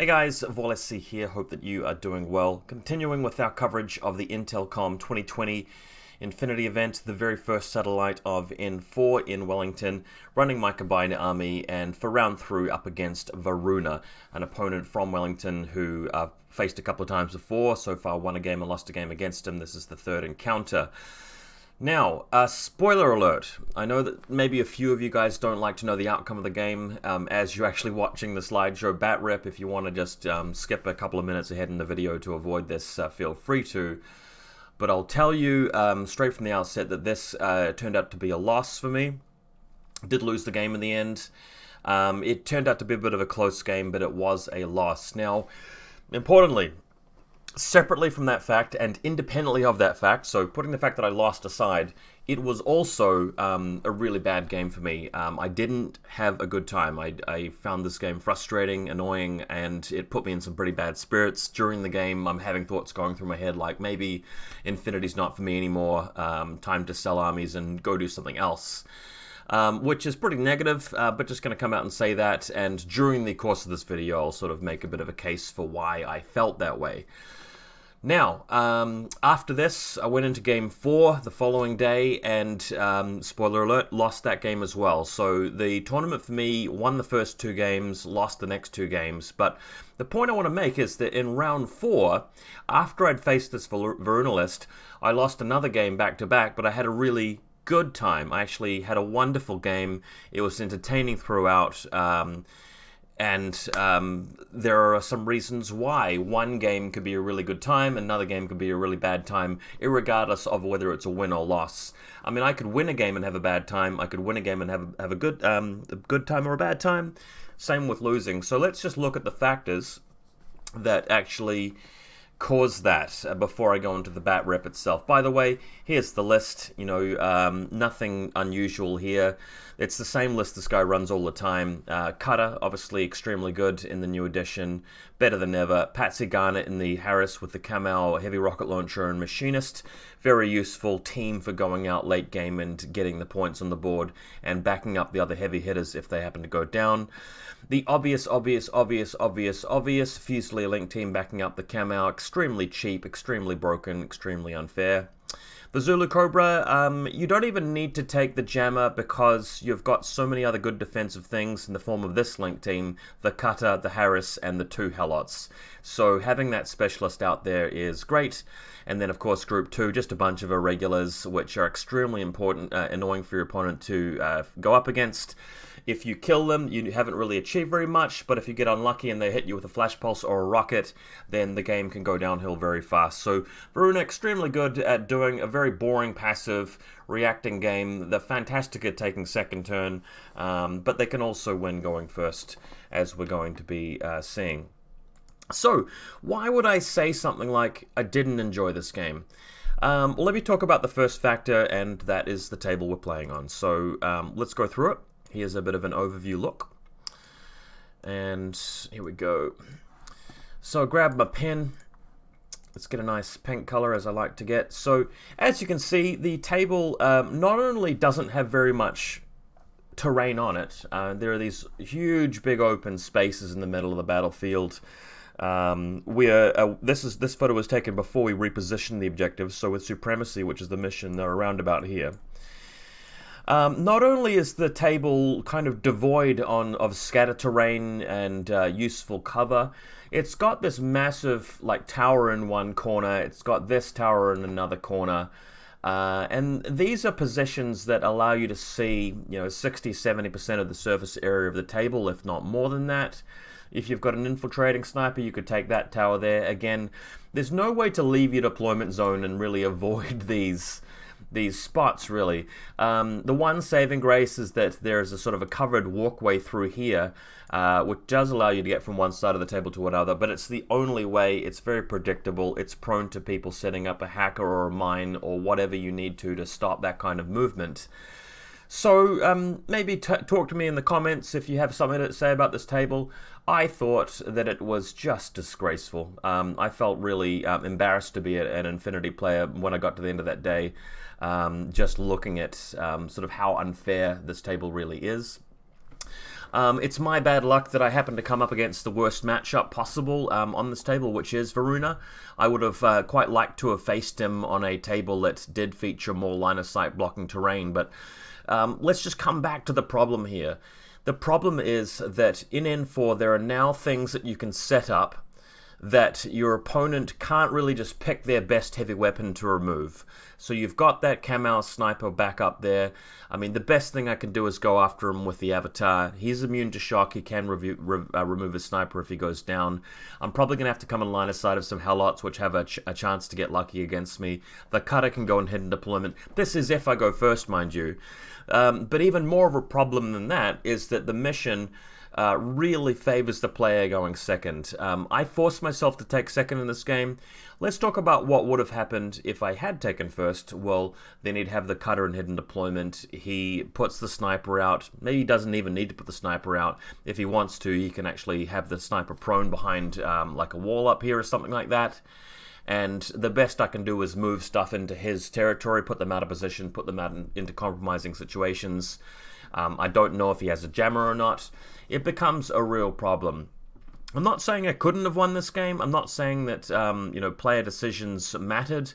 Hey guys, VaulSC here, hope that you are doing well. Continuing with our coverage of the Intelcom 2020 Infinity event, the very first satellite of N4 in Wellington, running my combined army, and for round 3 up against Varuna, an opponent from Wellington who I've faced a couple of times before, so far won a game and lost a game against him. This is the third encounter. Now, spoiler alert. I know that maybe a few of you guys don't like to know the outcome of the game as you're actually watching the slideshow bat rip. If you want to just skip a couple of minutes ahead in the video to avoid this, feel free to. But I'll tell you straight from the outset that this turned out to be a loss for me. Did lose the game in the end. It turned out to be a bit of a close game, but it was a loss. Now, importantly, separately from that fact and independently of that fact, so putting the fact that I lost aside, it was also a really bad game for me. I didn't have a good time. I found this game frustrating, annoying, and it put me in some pretty bad spirits. During the game, I'm having thoughts going through my head like, maybe Infinity's not for me anymore, time to sell armies and go do something else. Which is pretty negative, but just going to come out and say that, and during the course of this video, I'll sort of make a bit of a case for why I felt that way. Now, after this, I went into Game 4 the following day, and, spoiler alert, lost that game as well. So the tournament for me won the first 2 games, lost the next 2 games, but the point I want to make is that in round 4, after I'd faced this Varuna list, I lost another game back-to-back, but I had a really good time. I actually had a wonderful game. It was entertaining throughout, and there are some reasons why one game could be a really good time, another game could be a really bad time, irregardless of whether it's a win or loss. I mean, I could win a game and have a bad time. I could win a game and have a good time or a bad time. Same with losing. So let's just look at the factors that actually cause that before I go into the bat rep itself. By the way, here's the list. You know, nothing unusual here. It's the same list this guy runs all the time. Cutter, obviously extremely good in the new edition, better than ever. Patsy Garnett in the Harris with the Kamau heavy rocket launcher and machinist, very useful team for going out late game and getting the points on the board and backing up the other heavy hitters if they happen to go down. The obvious Fusilier Link team backing up the Kamau, extremely cheap, extremely broken, extremely unfair. The Zulu Cobra, you don't even need to take the Jammer because you've got so many other good defensive things in the form of this Link team, the Cutter, the Harris, and the 2 Helots. So having that specialist out there is great. And then, of course, Group 2, just a bunch of irregulars, which are extremely important, annoying for your opponent to go up against. If you kill them, you haven't really achieved very much, but if you get unlucky and they hit you with a flash pulse or a rocket, then the game can go downhill very fast. So Varuna extremely good at doing a very boring passive reacting game. They're fantastic at taking second turn, but they can also win going first, as we're going to be seeing. So why would I say something like, I didn't enjoy this game? Well, let me talk about the first factor, and that is the table we're playing on. So let's go through it. Here's a bit of an overview look. And here we go. So grab my pen. Let's get a nice pink color, as I like to get. So as you can see, the table not only doesn't have very much terrain on it, there are these huge big open spaces in the middle of the battlefield. This photo was taken before we repositioned the objectives, so with Supremacy, which is the mission, they're around about here. Not only is the table kind of devoid of scatter terrain and useful cover, it's got this massive tower in one corner, it's got this tower in another corner, and these are positions that allow you to see 60-70% of the surface area of the table, if not more than that. If you've got an infiltrating sniper, you could take that tower there. Again, there's no way to leave your deployment zone and really avoid these spots, really. The one saving grace is that there's a sort of a covered walkway through here, which does allow you to get from one side of the table to another, but it's the only way. It's very predictable. It's prone to people setting up a hacker or a mine or whatever you need to stop that kind of movement. So maybe talk to me in the comments if you have something to say about this table. I thought that it was just disgraceful. I felt really embarrassed to be an Infinity player when I got to the end of that day, just looking at sort of how unfair this table really is. It's my bad luck that I happened to come up against the worst matchup possible on this table, which is Varuna. I would have quite liked to have faced him on a table that did feature more line-of-sight blocking terrain, but let's just come back to the problem here. The problem is that in N4 there are now things that you can set up that your opponent can't really just pick their best heavy weapon to remove. So you've got that Kamau sniper back up there. I mean, the best thing I can do is go after him with the avatar. He's immune to shock. He can remove his sniper if he goes down. I'm probably going to have to come in line of sight of some Helots, which have a chance to get lucky against me. The cutter can go in hidden deployment. This is if I go first, mind you. But even more of a problem than that is that the mission really favors the player going second. I forced myself to take second in this game. Let's talk about what would have happened if I had taken first. Well, then he'd have the cutter in hidden deployment. He puts the sniper out. Maybe he doesn't even need to put the sniper out. If he wants to, he can actually have the sniper prone behind like a wall up here or something like that. And the best I can do is move stuff into his territory, put them out of position, put them out into compromising situations. I don't know if he has a jammer or not. It becomes a real problem. I'm not saying I couldn't have won this game. I'm not saying that player decisions mattered,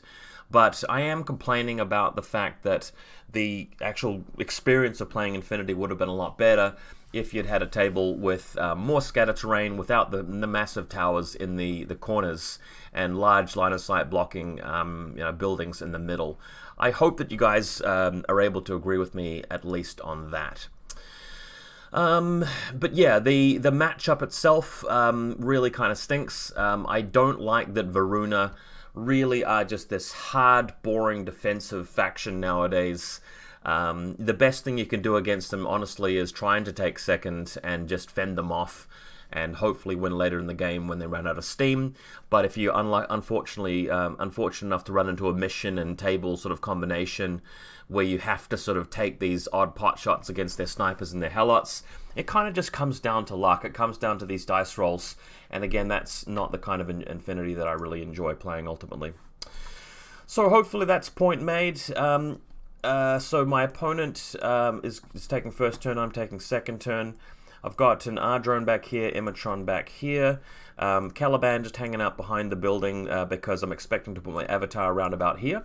but I am complaining about the fact that the actual experience of playing Infinity would have been a lot better if you'd had a table with more scatter terrain without the massive towers in the corners and large line of sight blocking buildings in the middle. I hope that you guys are able to agree with me at least on that. But yeah, the matchup itself really kind of stinks. I don't like that Varuna really are just this hard, boring defensive faction nowadays. The best thing you can do against them, honestly, is trying to take second and just fend them off and hopefully win later in the game when they run out of steam. But if you're unfortunate enough to run into a mission and table sort of combination where you have to sort of take these odd pot shots against their snipers and their Helots, it kind of just comes down to luck. It comes down to these dice rolls. And again, that's not the kind of Infinity that I really enjoy playing ultimately. So hopefully that's point made. So my opponent is taking first turn, I'm taking second turn. I've got an R-drone back here, Emitron back here, Caliban just hanging out behind the building because I'm expecting to put my avatar around about here.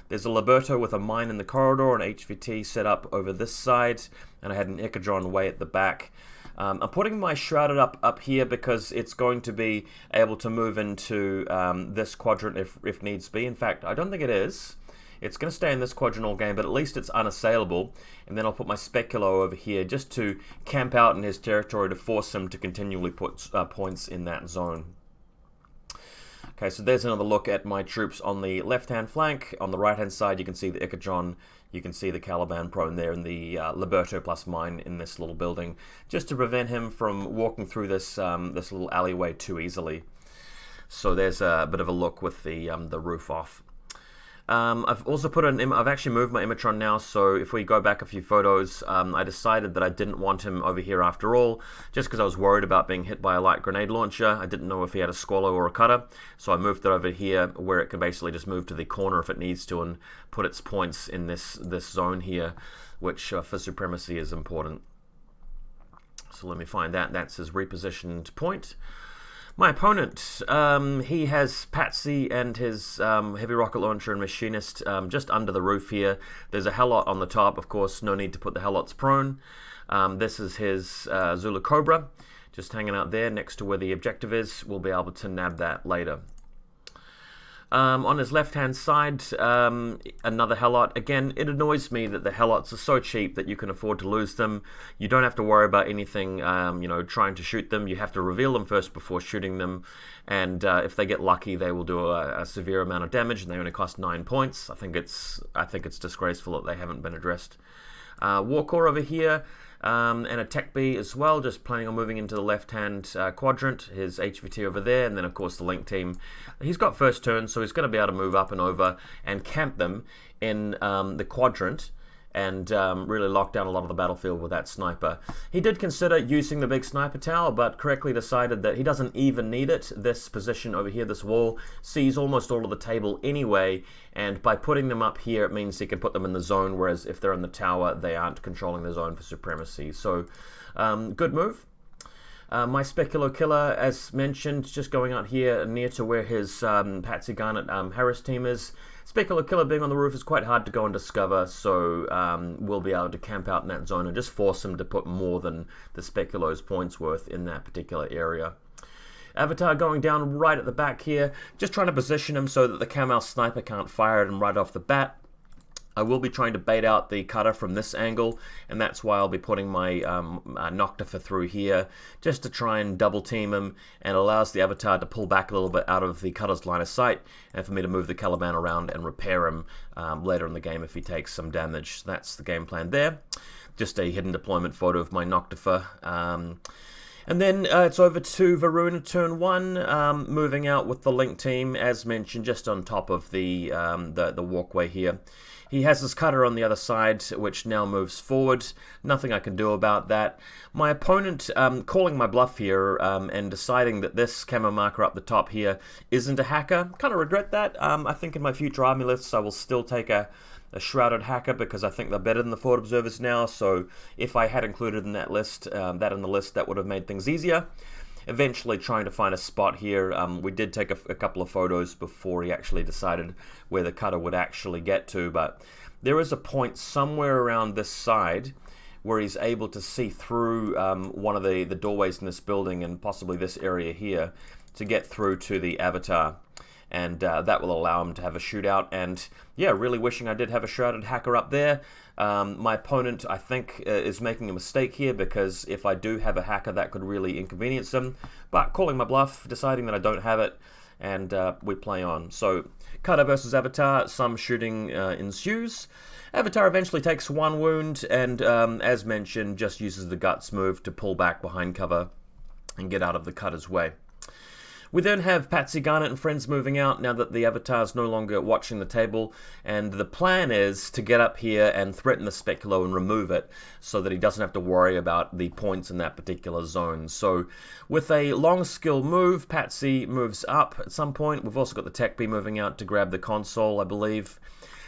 There's a Liberto with a mine in the corridor, an HVT set up over this side, and I had an Echidron way at the back. I'm putting my Shrouded up here because it's going to be able to move into this quadrant if needs be. In fact, I don't think it is. It's going to stay in this quadrant all game, but at least it's unassailable. And then I'll put my Speculo over here just to camp out in his territory to force him to continually put points in that zone. Okay, so there's another look at my troops on the left-hand flank. On the right-hand side, you can see the Echidron. You can see the Caliban prone there and the Liberto plus mine in this little building, just to prevent him from walking through this this little alleyway too easily. So there's a bit of a look with the roof off. I've also put I've actually moved my Emitron now, so if we go back a few photos, I decided that I didn't want him over here after all, just because I was worried about being hit by a light grenade launcher. I didn't know if he had a Squallow or a cutter, so I moved it over here where it can basically just move to the corner if it needs to and put its points in this zone here, which for Supremacy is important. So let me find that. That's his repositioned point. My opponent, he has Patsy and his heavy rocket launcher and machinist just under the roof here. There's a Helot on the top, of course, no need to put the Helots prone. This is his Zulu Cobra, just hanging out there next to where the objective is. We'll be able to nab that later. On his left-hand side, another Helot. Again, it annoys me that the Helots are so cheap that you can afford to lose them. You don't have to worry about anything, trying to shoot them. You have to reveal them first before shooting them. And if they get lucky, they will do a severe amount of damage, and they only cost 9 points. I think it's disgraceful that they haven't been addressed. Warcore over here. And a Tech B as well, just planning on moving into the left-hand quadrant, his HVT over there, and then of course the Link team. He's got first turn, so he's going to be able to move up and over and camp them in the quadrant and really lock down a lot of the battlefield with that sniper. He did consider using the big sniper tower, but correctly decided that he doesn't even need it. This position over here, this wall, sees almost all of the table anyway, and by putting them up here, it means he can put them in the zone, whereas if they're in the tower, they aren't controlling the zone for Supremacy. So Good move. My Specular Killer, as mentioned, just going out here near to where his Patsy Garnet Harris team is. Specular Killer being on the roof is quite hard to go and discover, so we'll be able to camp out in that zone and just force him to put more than the Speculo's points worth in that particular area. Avatar going down right at the back here, just trying to position him so that the Camel Sniper can't fire at him right off the bat. I will be trying to bait out the cutter from this angle, and that's why I'll be putting my Noctifer through here, just to try and double team him, and allows the Avatar to pull back a little bit out of the cutter's line of sight, and for me to move the Caliban around and repair him later in the game if he takes some damage. So that's the game plan there. Just a hidden deployment photo of my Noctifer. And then it's over to Varuna turn 1, moving out with the Link team, as mentioned, just on top of the walkway here. He has his cutter on the other side, which now moves forward. Nothing I can do about that. My opponent calling my bluff here and deciding that this camo marker up the top here isn't a hacker. Kind of regret that. I think in my future army lists I will still take a Shrouded Hacker because I think they're better than the Forward Observers now. So if I had included in that list, that would have made things easier. Eventually trying to find a spot here. We did take a couple of photos before he actually decided where the cutter would actually get to, but there is a point somewhere around this side where he's able to see through one of the doorways in this building and possibly this area here to get through to the Avatar. And that will allow him to have a shootout. And yeah, really wishing I did have a Shrouded Hacker up there. My opponent, I think, is making a mistake here, because if I do have a hacker, that could really inconvenience him. But calling my bluff, deciding that I don't have it, and we play on. So Cutter versus Avatar, some shooting ensues. Avatar eventually takes 1 wound, and as mentioned, just uses the Guts move to pull back behind cover and get out of the Cutter's way. We then have Patsy Garnet and friends moving out now that the Avatar is no longer watching the table, and the plan is to get up here and threaten the Speculo and remove it so that he doesn't have to worry about the points in that particular zone. So with a long skill move, Patsy moves up at some point. We've also got the Tech Bee moving out to grab the console, I believe.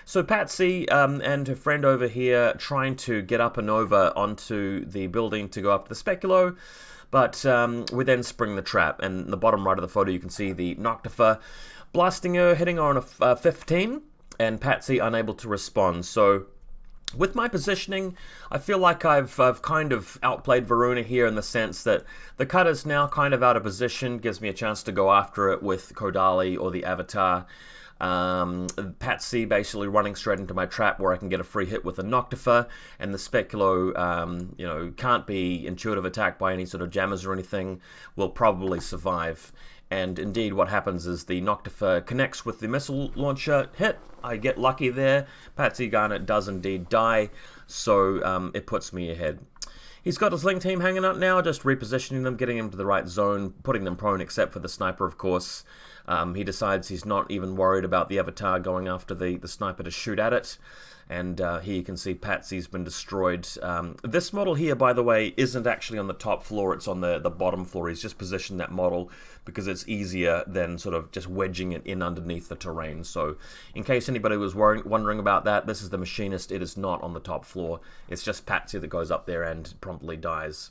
So Patsy and her friend over here trying to get up and over onto the building to go up to the Speculo. But we then spring the trap, and in the bottom right of the photo you can see the Noctifer blasting her, hitting her on a 15, and Patsy unable to respond. So with my positioning, I feel like I've kind of outplayed Varuna here in the sense that the cutter's now kind of out of position, gives me a chance to go after it with Kodali or the Avatar. Patsy basically running straight into my trap where I can get a free hit with a Noctifer, and the Speculo, can't be intuitive attacked by any sort of jammers or anything, will probably survive. And indeed what happens is the Noctifer connects with the missile launcher hit. I get lucky there. Patsy Garnet does indeed die, so it puts me ahead. He's got his Link team hanging out now, just repositioning them, getting them to the right zone, putting them prone except for the sniper, of course. He decides he's not even worried about the Avatar going after the sniper to shoot at it. And here you can see Patsy's been destroyed. This model here, by the way, isn't actually on the top floor, it's on the bottom floor. He's just positioned that model because it's easier than sort of just wedging it in underneath the terrain. So in case anybody was wondering about that, this is the Machinist. It is not on the top floor. It's just Patsy that goes up there and promptly dies.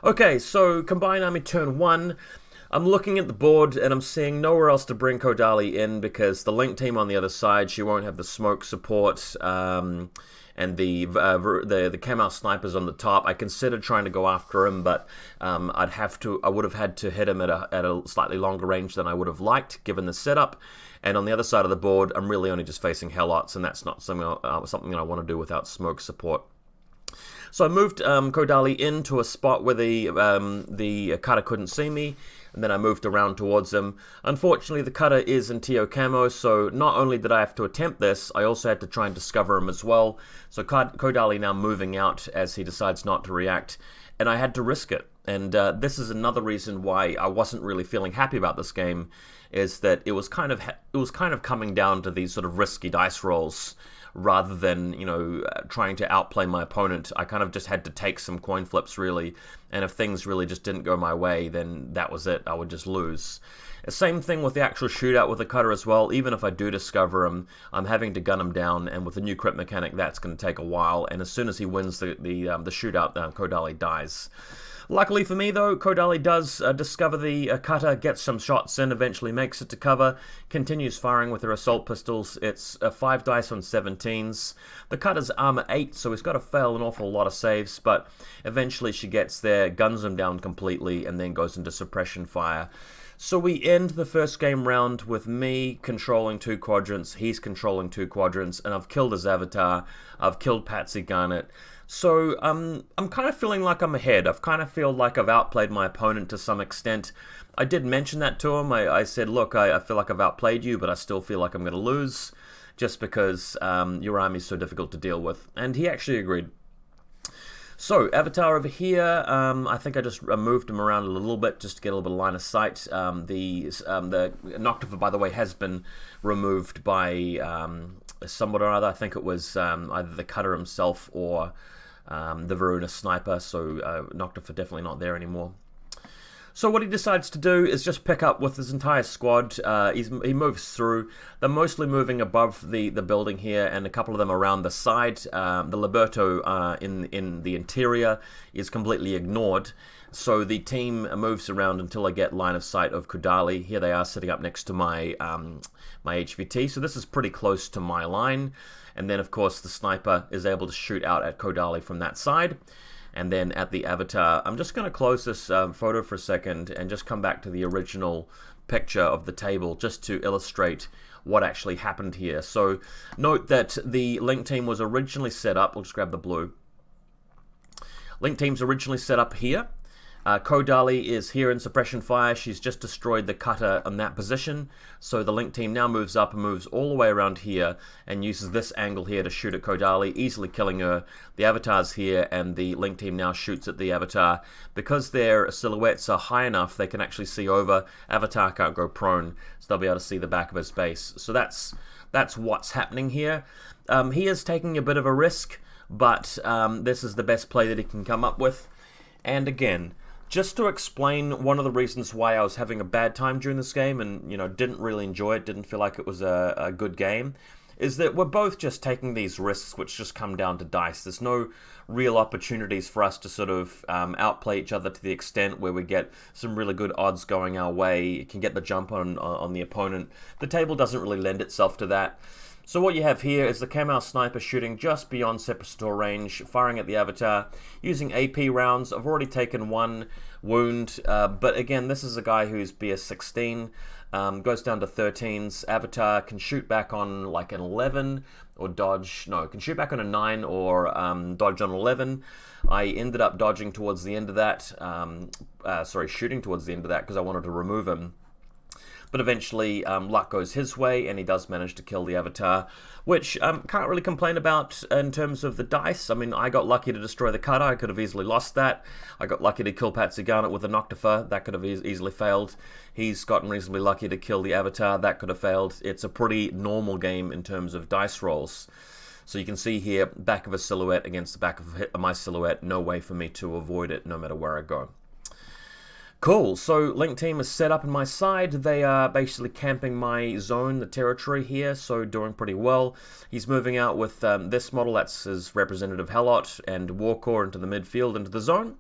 Okay, so Combined Army turn 1. I'm looking at the board and I'm seeing nowhere else to bring Kodali in because the Link team on the other side, she won't have the smoke support, and the Camel snipers on the top. I considered trying to go after him, but I would have had to hit him at a slightly longer range than I would have liked given the setup. And on the other side of the board, I'm really only just facing Helots, and that's not something that I want to do without smoke support. So I moved Kodali into a spot where the cutter couldn't see me, and then I moved around towards him. Unfortunately, the cutter is in TO camo, so not only did I have to attempt this, I also had to try and discover him as well. So Kodali now moving out as he decides not to react, and I had to risk it. And this is another reason why I wasn't really feeling happy about this game, is that it was kind of coming down to these sort of risky dice rolls rather than, you know, trying to outplay my opponent. I kind of just had to take some coin flips, really, and if things really just didn't go my way, then that was it. I would just lose. Same thing with the actual shootout with the cutter as well. Even if I do discover him, I'm having to gun him down, and with the new crit mechanic, that's going to take a while, and as soon as he wins the shootout, Kodali dies. Luckily for me, though, Kodali does discover the cutter, gets some shots in, eventually makes it to cover, continues firing with her assault pistols. It's 5 dice on 17s. The cutter's armor 8, so he's got to fail an awful lot of saves, but eventually she gets there, guns him down completely, and then goes into suppression fire. So we end the first game round with me controlling 2 quadrants, he's controlling 2 quadrants, and I've killed his avatar, I've killed Patsy Garnett. So I'm kind of feeling like I'm ahead. I've kind of feel like I've outplayed my opponent to some extent. I did mention that to him. I said, look, I feel like I've outplayed you, but I still feel like I'm going to lose just because your army is so difficult to deal with. And he actually agreed. So, Avatar over here, I think I just moved him around a little bit just to get a little bit of line of sight. The Noctifer, by the way, has been removed by someone or other. I think it was either the Cutter himself or the Varuna sniper, so Noctifer definitely not there anymore. So what he decides to do is just pick up with his entire squad. He moves through. They're mostly moving above the building here, and a couple of them around the side. The Liberto in the interior is completely ignored. So the team moves around until I get line of sight of Kodali. Here they are sitting up next to my my HVT. So this is pretty close to my line. And then, of course, the sniper is able to shoot out at Kodali from that side. And then at the avatar, I'm just going to close this photo for a second and just come back to the original picture of the table just to illustrate what actually happened here. So note that the Link team was originally set up. We'll just grab the blue. Link team's originally set up here. Kodali is here in suppression fire. She's just destroyed the cutter on that position. So the Link team now moves up and moves all the way around here and uses this angle here to shoot at Kodali, easily killing her. The avatar's here, and the Link team now shoots at the avatar. Because their silhouettes are high enough, they can actually see over. Avatar can't go prone, so they'll be able to see the back of his base. So that's what's happening here. He is taking a bit of a risk, but this is the best play that he can come up with. And again, just to explain one of the reasons why I was having a bad time during this game and, you know, didn't really enjoy it, didn't feel like it was a good game, is that we're both just taking these risks which just come down to dice. There's no real opportunities for us to sort of outplay each other to the extent where we get some really good odds going our way, can get the jump on the opponent. The table doesn't really lend itself to that. So what you have here is the Kamau sniper shooting just beyond Sepasator range, firing at the avatar, using AP rounds. I've already taken 1 wound, but again, this is a guy who's BS 16, goes down to 13s. Avatar can shoot back on like an 11, or dodge, no, can shoot back on a 9 or dodge on 11. I ended up dodging towards the end of that, shooting towards the end of that because I wanted to remove him. But eventually, luck goes his way, and he does manage to kill the avatar, which can't really complain about in terms of the dice. I mean, I got lucky to destroy the cutter. I could have easily lost that. I got lucky to kill Patsy Garnett with a Noctifer. That could have easily failed. He's gotten reasonably lucky to kill the avatar. That could have failed. It's a pretty normal game in terms of dice rolls. So you can see here, back of a silhouette against the back of my silhouette. No way for me to avoid it, no matter where I go. Cool, so Link team is set up on my side. They are basically camping my zone, the territory here, so doing pretty well. He's moving out with this model, that's his representative Helot, and Warcore into the midfield, into the zone.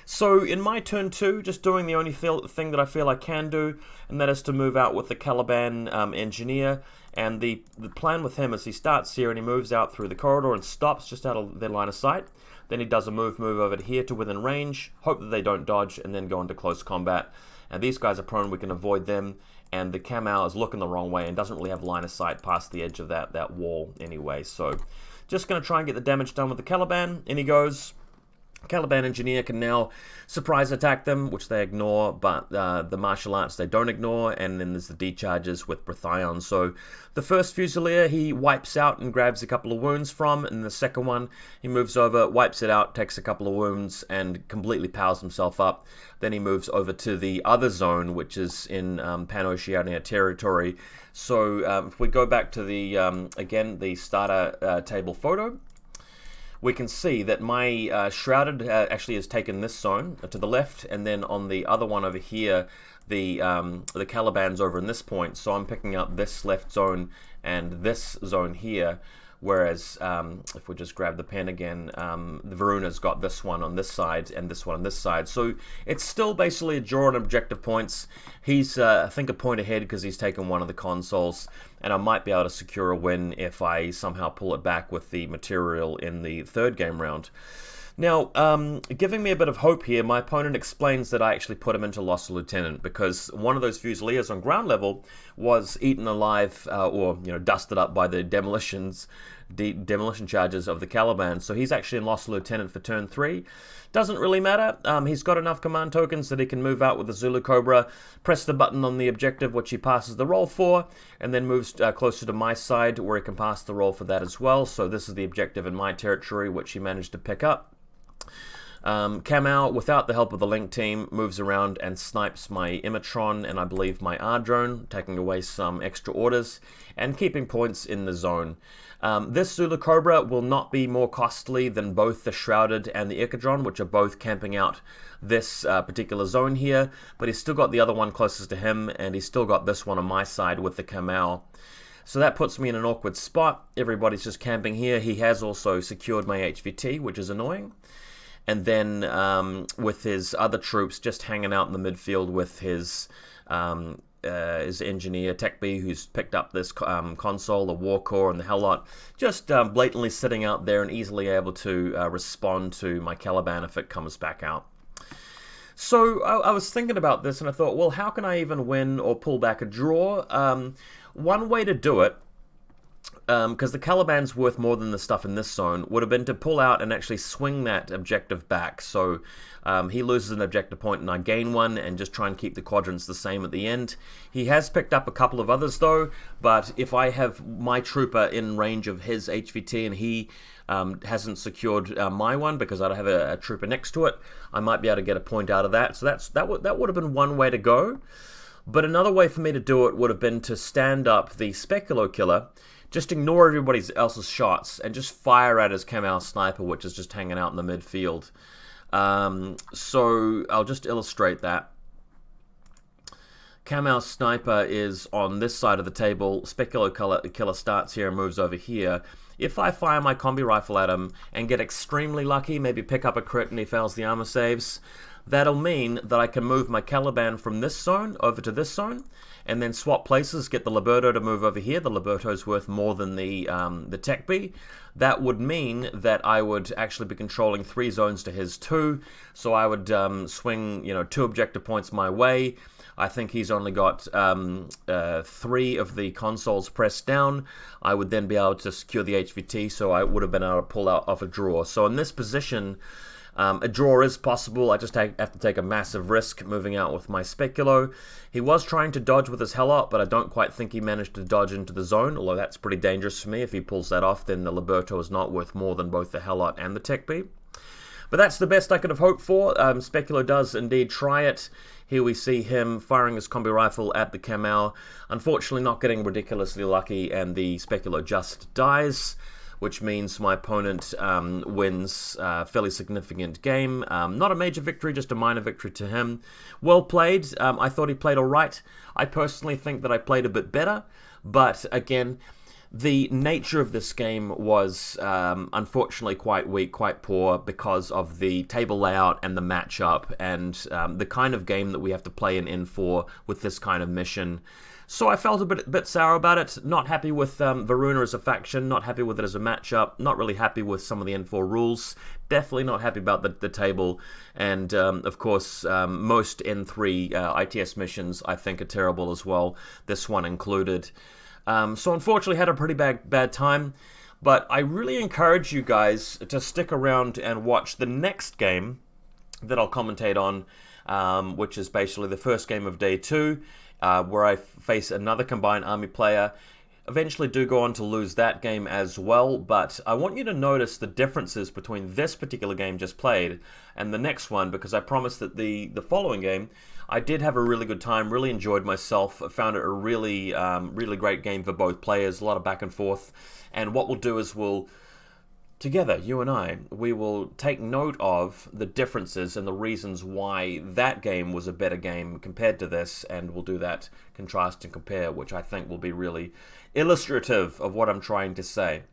So in my turn 2, just doing the only thing that I feel I can do, and that is to move out with the Caliban engineer. And the plan with him is he starts here and he moves out through the corridor and stops just out of their line of sight. Then he does a move over to here to within range, hope that they don't dodge, and then go into close combat. And these guys are prone, we can avoid them, and the Kamau is looking the wrong way and doesn't really have line of sight past the edge of that wall anyway. So just going to try and get the damage done with the Caliban, and he goes. Caliban Engineer can now surprise attack them, which they ignore, but the martial arts they don't ignore, and then there's the decharges with Brithion. So the first Fusilier he wipes out and grabs a couple of wounds from, and the second one he moves over, wipes it out, takes a couple of wounds, and completely powers himself up. Then he moves over to the other zone, which is in Pan-Oceania territory. So if we go back to the, again, the starter table photo, we can see that my Shrouded actually has taken this zone to the left, and then on the other one over here, the Caliban's over in this point, so I'm picking up this left zone and this zone here, whereas if we just grab the pen again, the Varuna's got this one on this side and this one on this side, so it's still basically a draw on objective points. He's, I think, a point ahead because he's taken one of the consoles, and I might be able to secure a win if I somehow pull it back with the material in the third game round. Now, giving me a bit of hope here, my opponent explains that I actually put him into Lost Lieutenant because one of those Fusiliers on ground level was eaten alive or dusted up by the demolition charges of the Caliban. So he's actually in Lost Lieutenant for turn 3. Doesn't really matter. He's got enough command tokens that he can move out with the Zulu Cobra, press the button on the objective, which he passes the roll for, and then moves closer to my side where he can pass the roll for that as well. So this is the objective in my territory, which he managed to pick up. Kamau, without the help of the Link team, moves around and snipes my Imatron and I believe my R-Drone, taking away some extra orders and keeping points in the zone. This Zulu Cobra will not be more costly than both the Shrouded and the Echidron, which are both camping out this particular zone here, but he's still got the other one closest to him, and he's still got this one on my side with the Kamau. So that puts me in an awkward spot. Everybody's just camping here. He has also secured my HVT, which is annoying. And then with his other troops just hanging out in the midfield with his engineer, Tech B, who's picked up this console, the War Core and the Hellot, just blatantly sitting out there and easily able to respond to my Caliban if it comes back out. So I was thinking about this and I thought, well, how can I even win or pull back a draw? One way to do it, because the Caliban's worth more than the stuff in this zone, would have been to pull out and actually swing that objective back. So he loses an objective point and I gain one, and just try and keep the quadrants the same at the end. He has picked up a couple of others though, but if I have my trooper in range of his HVT and he hasn't secured my one because I don't have a trooper next to it, I might be able to get a point out of that. So that would have been one way to go. But another way for me to do it would have been to stand up the Speculo Killer, just ignore everybody else's shots, and just fire at his Kamau Sniper, which is just hanging out in the midfield. So I'll just illustrate that. Kamau Sniper is on this side of the table. Speculo Killer starts here and moves over here. If I fire my combi rifle at him and get extremely lucky, maybe pick up a crit and he fails the armor saves, that'll mean that I can move my Caliban from this zone over to this zone, and then swap places, get the Liberto to move over here. The Liberto's worth more than the Tech B. That would mean that I would actually be controlling 3 zones to his 2, so I would swing 2 objective points my way. I think he's only got 3 of the consoles pressed down. I would then be able to secure the HVT, so I would have been able to pull out off a draw. So in this position, a draw is possible. I just have to take a massive risk moving out with my Speculo. He was trying to dodge with his Hellot, but I don't quite think he managed to dodge into the zone, although that's pretty dangerous for me. If he pulls that off, then the Liberto is not worth more than both the Hellot and the Tech B. But that's the best I could have hoped for. Speculo does indeed try it. Here we see him firing his combi rifle at the Kamau. Unfortunately not getting ridiculously lucky, and the Speculo just dies, which means my opponent wins a fairly significant game. Not a major victory, just a minor victory to him. Well played. I thought he played all right. I personally think that I played a bit better, but again, the nature of this game was unfortunately quite weak, quite poor, because of the table layout and the matchup and the kind of game that we have to play in N4 with this kind of mission. So I felt a bit sour about it. Not happy with Varuna as a faction, not happy with it as a matchup, not really happy with some of the N4 rules, definitely not happy about the table, and of course most N3 ITS missions I think are terrible as well, this one included. So unfortunately had a pretty bad time. But I really encourage you guys to stick around and watch the next game that I'll commentate on, which is basically the first game of day 2, where I face another combined army player. Eventually do go on to lose that game as well, but I want you to notice the differences between this particular game just played and the next one, because I promised that the following game I did have a really good time, really enjoyed myself. I found it a really really great game for both players, a lot of back and forth. And what we'll do is together, you and I, we will take note of the differences and the reasons why that game was a better game compared to this, and we'll do that contrast and compare, which I think will be really illustrative of what I'm trying to say.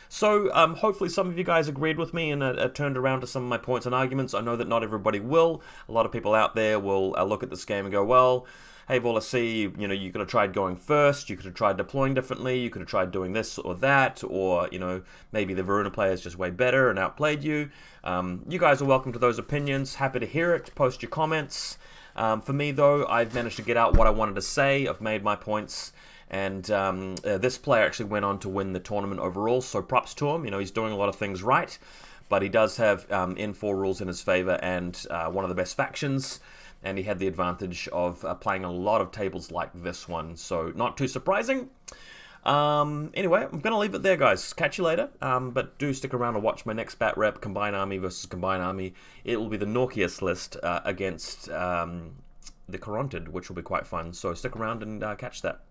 So hopefully some of you guys agreed with me and turned around to some of my points and arguments. I know that not everybody will. A lot of people out there will look at this game and go, well, hey, VaulSC, you could have tried going first, you could have tried deploying differently, you could have tried doing this or that, or, maybe the Varuna player is just way better and outplayed you. You guys are welcome to those opinions. Happy to hear it. Post your comments. For me, though, I've managed to get out what I wanted to say. I've made my points. And this player actually went on to win the tournament overall, so props to him. He's doing a lot of things right, but he does have N4 rules in his favor and one of the best factions. And he had the advantage of playing a lot of tables like this one, so not too surprising. Anyway, I'm going to leave it there, guys. Catch you later, but do stick around and watch my next bat rep, Combined Army versus Combined Army. It will be the Norkius list against the Coronted, which will be quite fun, so stick around and catch that.